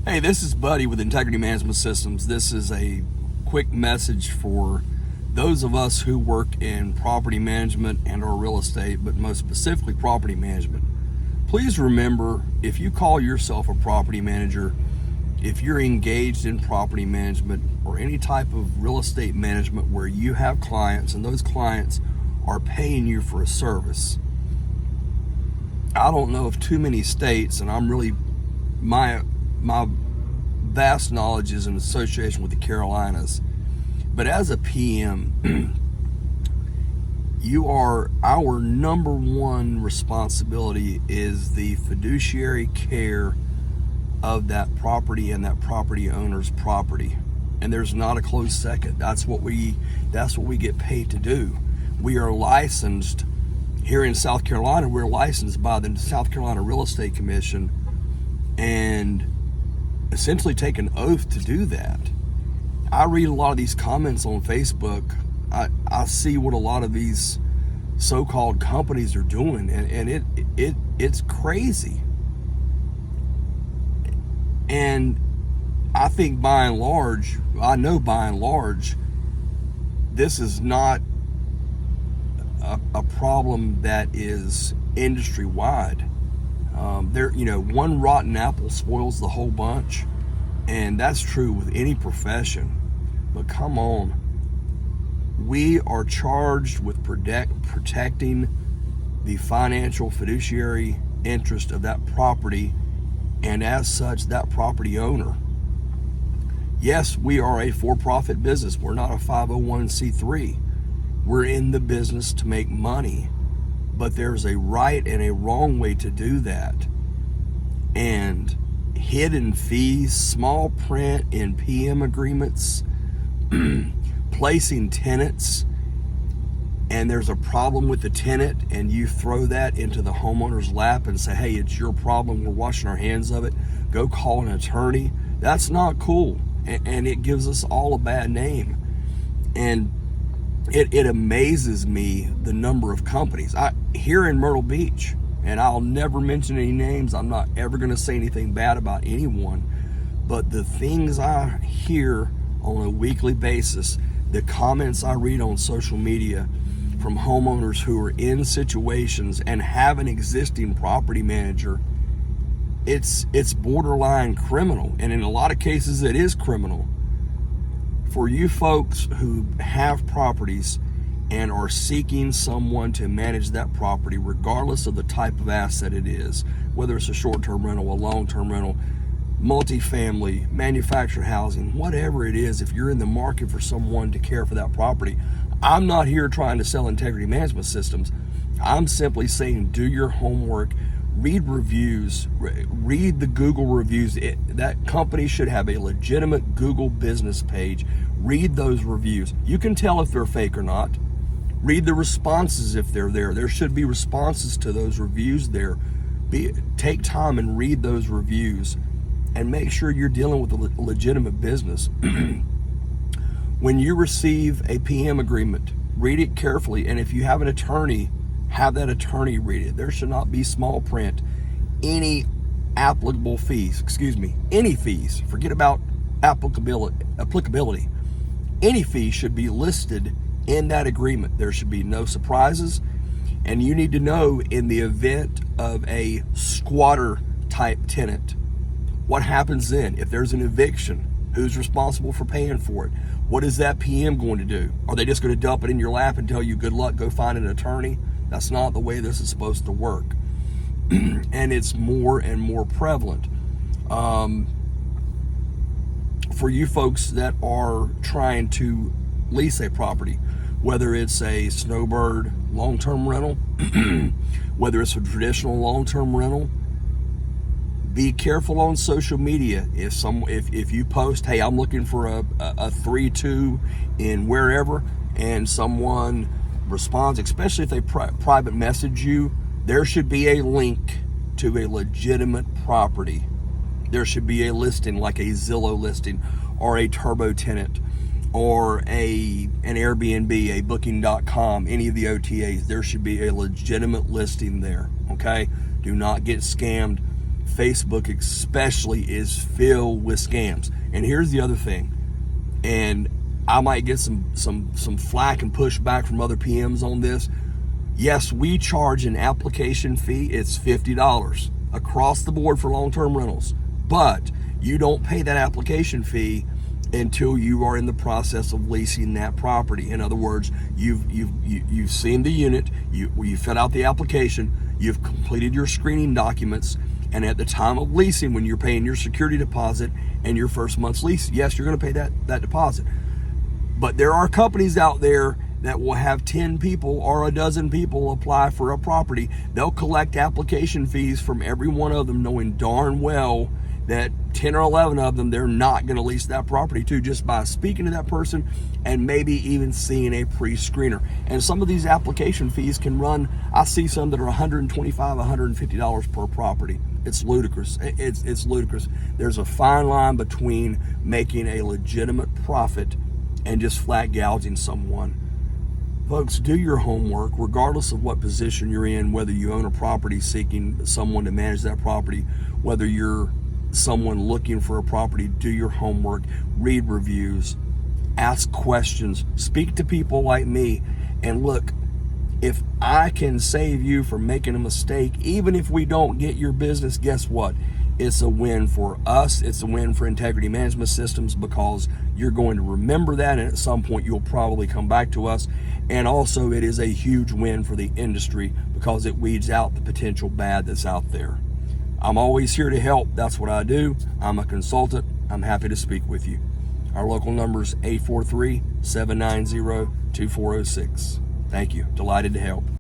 Hey, this is Buddy with Integrity Management Systems. This is a quick message for those of us who work in property management and or real estate, but most specifically property management. Please remember, if you call yourself a property manager, if you're engaged in property management or any type of real estate management where you have clients and those clients are paying you for a service, I don't know of too many states, and I'm really my vast knowledge is in association with the Carolinas, but as a PM, our number one responsibility is the fiduciary care of that property and that property owner's property, and there's not a close second. That's what we get paid to do. We are licensed here in South Carolina. We're licensed by the South Carolina Real Estate Commission and essentially take an oath to do that. I read a lot of these comments on Facebook. I see what a lot of these so-called companies are doing, and it's crazy. And I think by and large, this is not a problem that is industry-wide. One rotten apple spoils the whole bunch, and that's true with any profession. But come on, we are charged with protecting the financial fiduciary interest of that property, and as such, that property owner. Yes, we are a for-profit business. We're not a 501c3. We're in the business to make money. But there's a right and a wrong way to do that. And hidden fees, small print in PM agreements, placing tenants, and there's a problem with the tenant, and you throw that into the homeowner's lap and say, hey, it's your problem, we're washing our hands of it, go call an attorney. That's not cool, and it gives us all a bad name. And it amazes me the number of companies here in Myrtle Beach, and I'll never mention any names. I'm not ever going to say anything bad about anyone, but the things I hear on a weekly basis, the comments I read on social media from homeowners who are in situations and have an existing property manager, it's borderline criminal, and in a lot of cases it is criminal. For you folks who have properties and are seeking someone to manage that property, regardless of the type of asset it is, whether it's a short-term rental, a long-term rental, multifamily, manufactured housing, whatever it is, if you're in the market for someone to care for that property, I'm not here trying to sell Integrity Management Systems. I'm simply saying do your homework, read reviews, read the Google reviews. That company should have a legitimate Google business page. Read those reviews. You can tell if they're fake or not. Read the responses if they're there. There should be responses to those reviews there. Take time and read those reviews and make sure you're dealing with a legitimate business. When you receive a PM agreement, read it carefully, and if you have an attorney, have that attorney read it. There should not be small print. Any fees, forget about applicability. Any fee should be listed in that agreement. There should be no surprises, and you need to know, in the event of a squatter type tenant, what happens then? If there's an eviction, who's responsible for paying for it? What is that PM going to do? Are they just going to dump it in your lap and tell you good luck, go find an attorney? That's not the way this is supposed to work. And it's more and more prevalent. For you folks that are trying to lease a property, whether it's a snowbird long-term rental, whether it's a traditional long-term rental, be careful on social media. If you post, hey, I'm looking for a 3-2 in wherever, and someone responds, especially if they private message you, there should be a link to a legitimate property. There should be a listing, like a Zillow listing or a Turbo Tenant or an Airbnb, a Booking.com, any of the OTAs. There should be a legitimate listing there, okay? Do not get scammed. Facebook especially is filled with scams. And here's the other thing, and I might get some flack and pushback from other PMs on this. Yes, we charge an application fee. It's $50 across the board for long-term rentals, but you don't pay that application fee until you are in the process of leasing that property. In other words, you've seen the unit, you filled out the application, you've completed your screening documents, and at the time of leasing, when you're paying your security deposit and your first month's lease, yes, you're going to pay that deposit. But there are companies out there that will have 10 people or a dozen people apply for a property. They'll collect application fees from every one of them, knowing darn well that 10 or 11 of them they're not going to lease that property to, just by speaking to that person and maybe even seeing a pre-screener. And some of these application fees can run, I see some that are $125, $150 per property. It's ludicrous. It's ludicrous. There's a fine line between making a legitimate profit and just flat gouging someone. Folks, do your homework, regardless of what position you're in, whether you own a property seeking someone to manage that property, whether you're someone looking for a property. Do your homework, read reviews, ask questions, speak to people like me. And look, if I can save you from making a mistake, even if we don't get your business, guess what? It's a win for us. It's a win for Integrity Management Systems, because you're going to remember that, and at some point you'll probably come back to us. And also, it is a huge win for the industry because it weeds out the potential bad that's out there. I'm always here to help. That's what I do. I'm a consultant. I'm happy to speak with you. Our local number is 843-790-2406. Thank you. Delighted to help.